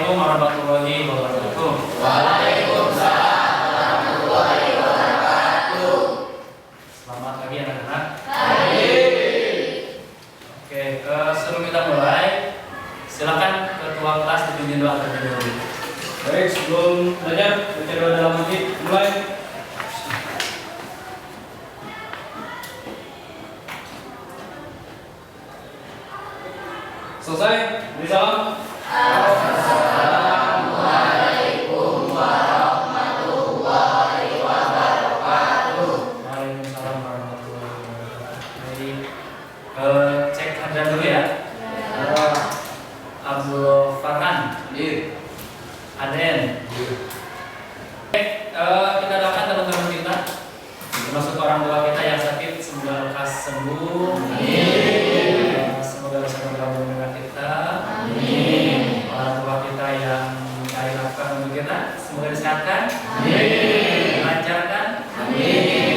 Assalamualaikum warahmatullahi wabarakatuh. Waalaikumsalam warahmatullahi wabarakatuh. Selamat pagi anak-anak. Pagi. Oke, sebelum kita mulai, silakan ketua kelas dipimpin doa terlebih dahulu. Baik, sebelum belajar, baca doa dalam hati, mulai. Selesai, beri salam. Assalamualaikum warahmatullahi wabarakatuh. Waalaikumsalam warahmatullahi wabarakatuh. Jadi, cek ada dulu ya. Abdul Farhan, Aden. Oke, kita doakan teman-teman kita, termasuk orang tua kita yang sakit, semoga lekas sembuh. Semoga bisa bergabung dengan kita. Orang tua kita yang mencari nafkah untuk kita, semoga disehatkan. Dilancarkan.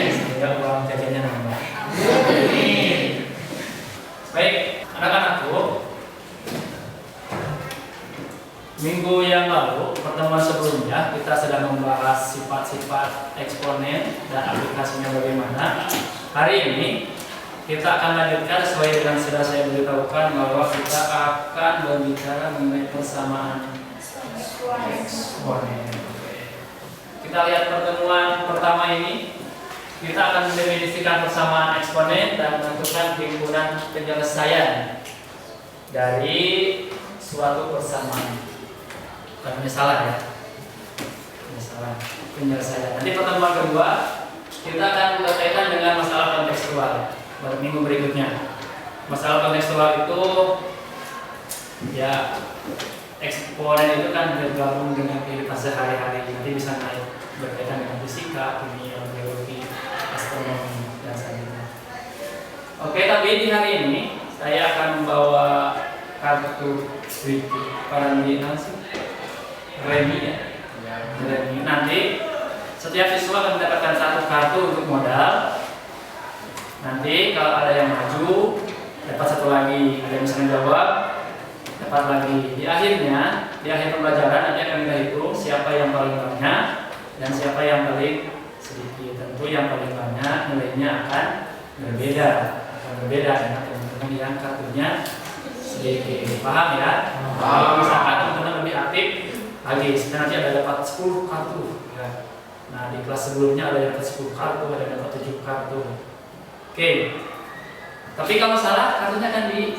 Sehingga uang jajannya nambah. Baik, anak-anakku. Minggu yang lalu, pertemuan sebelumnya, kita sedang membahas sifat-sifat eksponen dan aplikasinya bagaimana. Hari ini kita akan lanjutkan sesuai dengan sudah saya beritahukan bahwa kita akan berbicara mengenai persamaan eksponen. Kita lihat pertemuan pertama ini, kita akan mendefinisikan persamaan eksponen dan menentukan himpunan penyelesaian dari suatu persamaan. Bukan penyesalan ya, penyelesaian. Nanti pertemuan kedua kita akan berkaitan dengan masalah kontekstual. Minggu berikutnya, masalah kontekstual itu ya, eksponen itu kan bergabung dengan kehidupan sehari-hari. Nanti bisa naik berkaitan dengan fisika, kimia, biologi, astronomi dan sebagainya. Oke, tapi di hari ini saya akan membawa kartu para Remi ya. Remi. Nanti setiap siswa akan mendapatkan satu kartu untuk modal. Nanti kalau ada yang maju dapat satu lagi, ada yang bisa menjawab dapat lagi. Di akhir pembelajaran nanti akan kita hitung siapa yang paling banyak dan siapa yang paling sedikit. Tentu yang paling banyak nilainya akan berbeda dengan teman-teman yang kartunya sedikit. Paham ya? Kalau misalkan teman-teman lebih aktif lagi, nanti ada dapat 10 kartu ya. Nah, di kelas sebelumnya ada yang dapat 10 kartu, ada yang dapat 7 kartu. Oke. Tapi kalau salah kartunya akan diambil.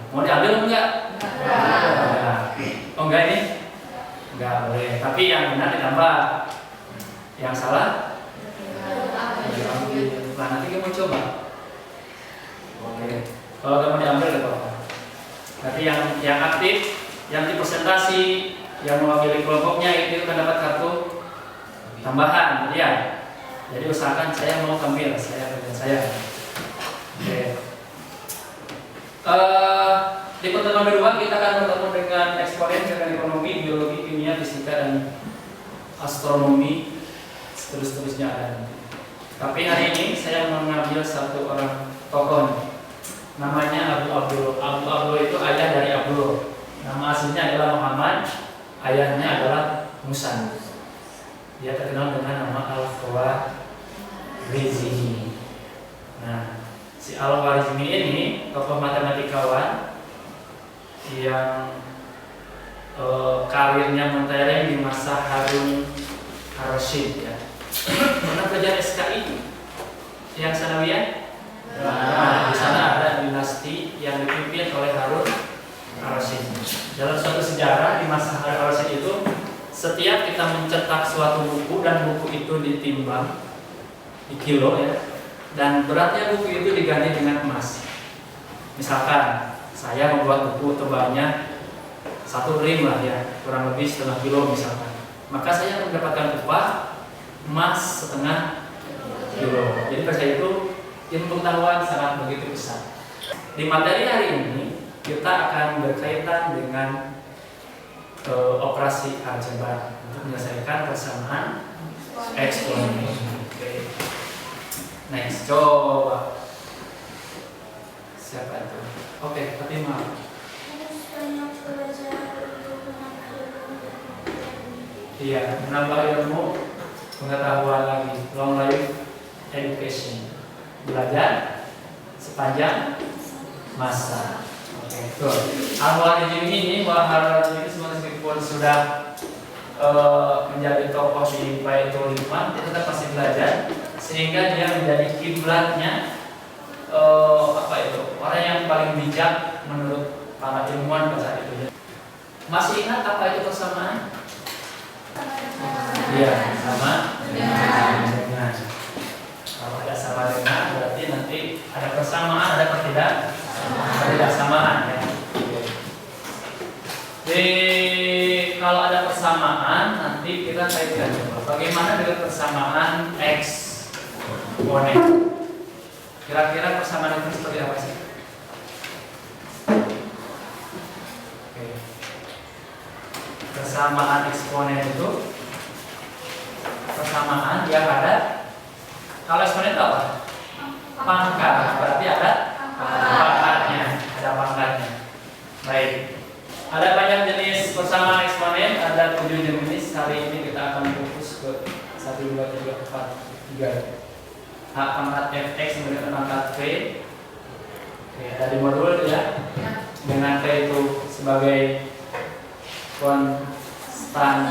Mau diambil enggak? Enggak. Oh enggak ini? Enggak boleh. Tapi yang benar ditambah. Yang salah? Diambil. Nah, nanti kita mau coba. Oke. Kalau kamu diambil enggak apa-apa. Tapi yang aktif, yang di presentasi, yang mewakili kelompoknya itu akan dapat kartu tambahan, ya. Jadi usahakan saya mau ambil, saya. Oke. Di pertemuan kedua kita akan bertemu dengan eksponen dengan ekonomi, biologi, kimia, fisika dan astronomi, seterusnya ada. Tapi hari ini saya mengambil satu orang tokoh. Namanya Abu Abdul. Abu Abdul itu ayah dari Abdul. Nama aslinya adalah Muhammad, ayahnya adalah Musa. Dia terkenal dengan nama Al-Khwarizmi. Nah, si Al-Khwarizmi ini tokoh matematikawan yang karirnya mentereng di masa Harun ar-Rasyid ya. Pernah belajar SKI yang sanawiyah? Nah, di sana ada dinasti yang dipimpin oleh Harun ar-Rasyid. Dalam suatu sejarah di masa Harun ar-Rasyid itu, setiap kita mencetak suatu buku dan buku itu ditimbang di kilo ya, dan beratnya buku itu diganti dengan emas. Misalkan saya membuat buku tebalnya 1 rim lah ya, kurang lebih setengah kilo misalkan, maka saya akan mendapatkan upah emas setengah kilo. Jadi pada itu ilmu pengetahuan sangat begitu besar. Di materi hari ini kita akan berkaitan dengan operasi aljabar untuk menyelesaikan persamaan eksponen. Oke. Next, coba. Siapa itu? Oke, Fatimah. Iya, menambah ilmu, pengetahuan lagi. Long life education. Belajar sepanjang masa. Oke, betul. Al-Mu'arrijim ini meskipun sudah menjadi tokoh di Baitul Hikmah, dia tetap masih belajar sehingga dia menjadi kiblatnya orang yang paling bijak menurut para ilmuwan pada saat itu. Masih ingat apa itu persamaan? Iya, sama dengan. Kalau ada sama dengan berarti nanti ada persamaan, ada ketidaksamaan ya. Jadi kalau ada persamaan nanti kita kaitkan coba. Bagaimana dengan persamaan eksponen? Kira-kira persamaan itu seperti apa sih? Oke. Persamaan eksponen itu persamaan yang ada. Kalau eksponen itu apa? Pangkat. Berarti ada pangkatnya. Ada pangkatnya. Baik. Ada banyak jenis persamaan eksponen. Ada 7 jenis. Hari ini kita akan fokus ke 1, 2, 3, 4, 3. H pangkat fx kemudian pangkat v. Oke, tadi modul ya. Dengan v itu sebagai konstantan.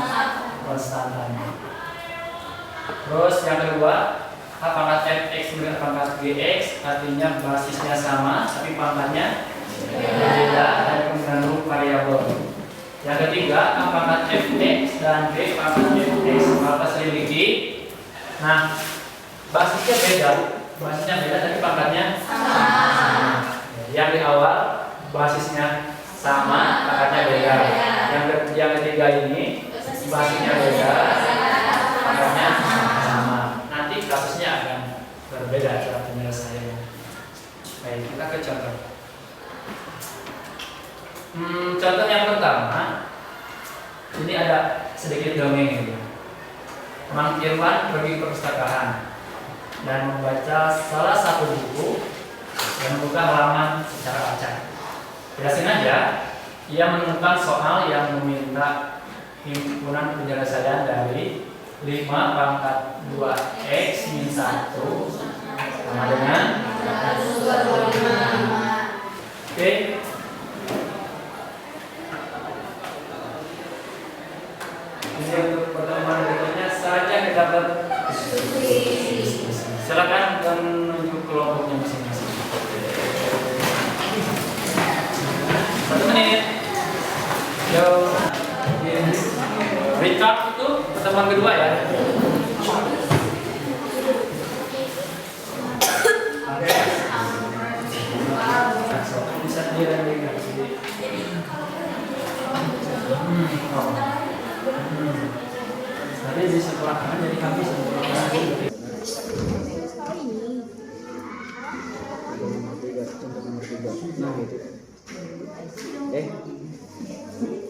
Terus yang kedua, H pangkat fx kemudian pangkat gx, artinya basisnya sama tapi pangkatnya berbeda dan mengandung variabel. Yang ketiga, H pangkat fx dan v pangkat fx. Maka selidiki. Nah, basisnya beda tapi pangkatnya sama. Yang di awal basisnya sama, pangkatnya beda. Yang ketiga ini basisnya beda, pangkatnya sama. Nanti kasusnya akan berbeda cara penyelesaiannya. Baik, kita ke contoh. Contoh yang pertama, ini ada sedikit dongeng ya. Mang Irwan pergi ke perpustakaan dan membaca salah satu buku dan membuka halaman secara acak. Tidak sengaja ia menemukan soal yang meminta himpunan penyelesaian dari 5 pangkat 2x min 1 sama dengan 125. Oke. Ini untuk pertemuan berikutnya saja kita silakan menuju kelompoknya masing-masing. 1 menit. Yo. Recap itu pertemuan kedua ya. Oke. Bisa dia Tadi di sekolah kan jadi kami semua.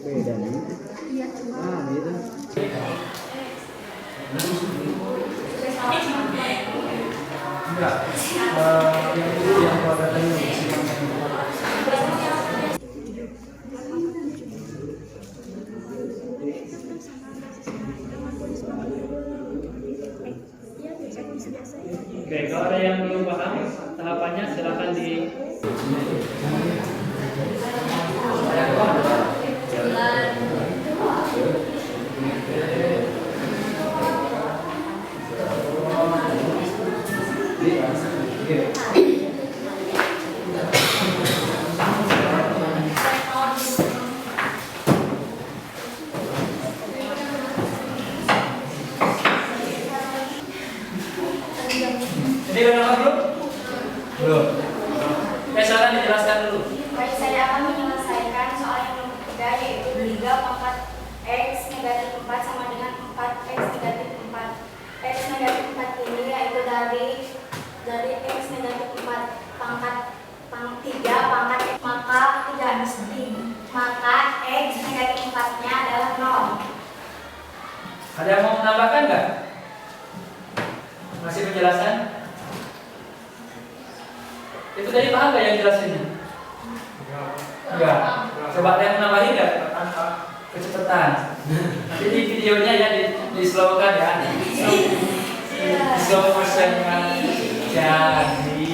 Beda nih. Gitu. Enggak. Yang itu yang keluarga tadi Oke, kalau ada yang belum paham tahapannya silakan di Ini udah nama belum? Belum. Silakan dijelaskan dulu. Baik, saya akan menyelesaikan soal yang ketiga, yaitu 3 pangkat x negatif 4 sama dengan 4x negatif 4. X negatif 4 ini yaitu dari x negatif 4 pangkat 3 pangkat x, maka tidak mesti. Maka x negatif 4-nya adalah 0. Ada yang mau menambahkan nggak? Masih penjelasan? Itu tadi paham nggak yang jelasinnya? Enggak. Coba ada yang menambahin nggak? kecepatan. Nanti di videonya ya di slow kan ya. Slow motion kan. Jadi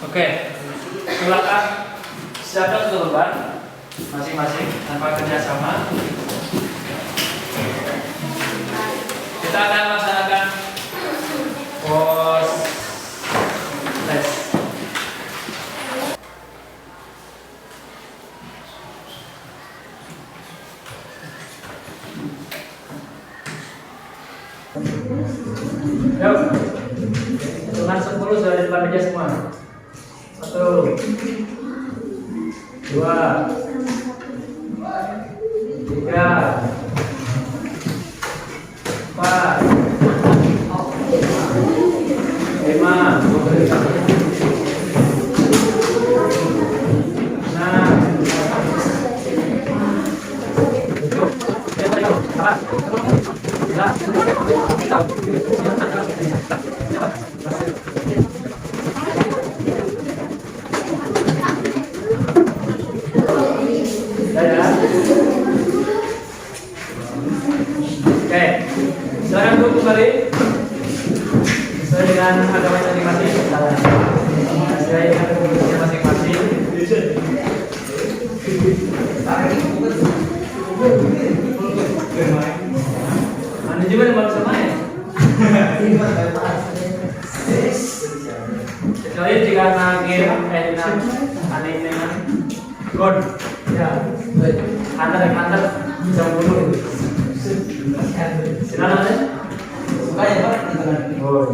oke, silakan siapkan korban masing-masing tanpa kerjasama. Kita akan melaksanakan pos tes. Yuk, hitungan 10 sudah di depan meja semua. 1, 2, 3, 4, 5, Oke, silakan duduk kembali sesuai dengan agama masing-masing. Sesuai dengan agama masing-masing. Anda juga yang sama ya? Kecuali jika game anime God ya, Hunter x Hunter bisa bunuh. Silakan aja. Suka ya Pak? Oh,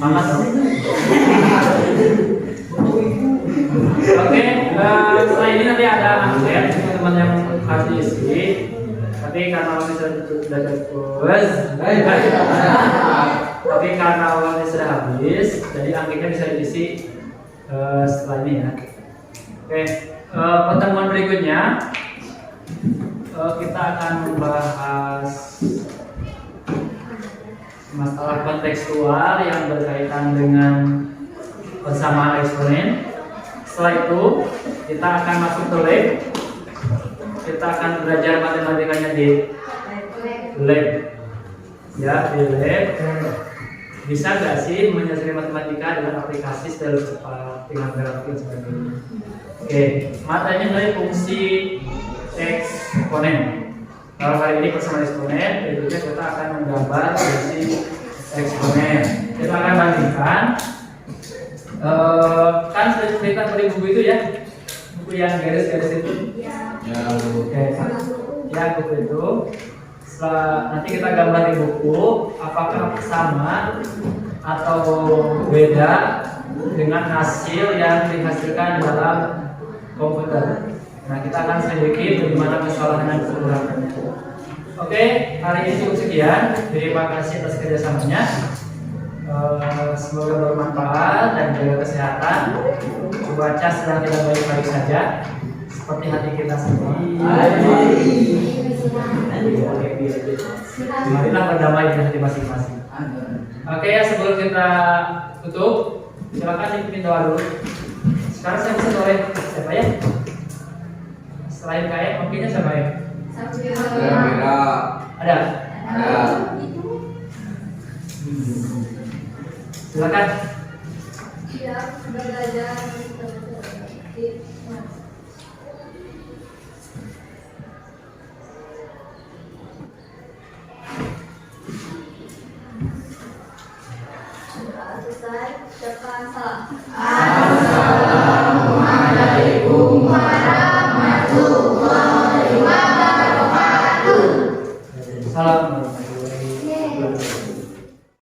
mamas. Oke, setelah ini nanti ada angket teman-teman yang harus diisi. Tapi karena waktu sudah terpuas, tapi karena waktu sudah habis, jadi angketnya bisa diisi setelah ini ya. Oke, pertemuan berikutnya kita akan membahas masalah kontekstual yang berkaitan dengan persamaan eksponen. Setelah itu kita akan masuk ke lab. Kita akan belajar matematikanya di lab. Ya, di lab. Bisa nggak sih menyelesaikan matematika dengan aplikasi secara cepat dengan grafik dan sebagainya? Oke, matanya dari fungsi eksponen. Kalau hari ini persamaan eksponen, berikutnya kita akan menggambar fungsi eksponen. Kita akan bandingkan. Kan sudah cerita dari buku itu ya, buku yang garis-garis itu. Ya. Oke, ya buku itu. Setelah nanti kita gambar di buku, apakah sama atau beda dengan hasil yang dihasilkan dalam komputer. Nah, kita akan selidiki bagaimana kesalahan dan kekurangannya. Oke, hari ini cukup sekian. Terima kasih atas kerjasamanya. Semoga bermanfaat dan jaga kesehatan. Cuaca sedang tidak baik-baik saja, seperti hati kita sendiri. Marilah berdamai di hati masing-masing. Oke, sebelum kita tutup, silakan dipimpin doa dulu. Sekarang saya bisa oleh siapa ya? Selain KM, mungkinnya siapa ya? Ada? Silakan. Selesai, ucapkan salam.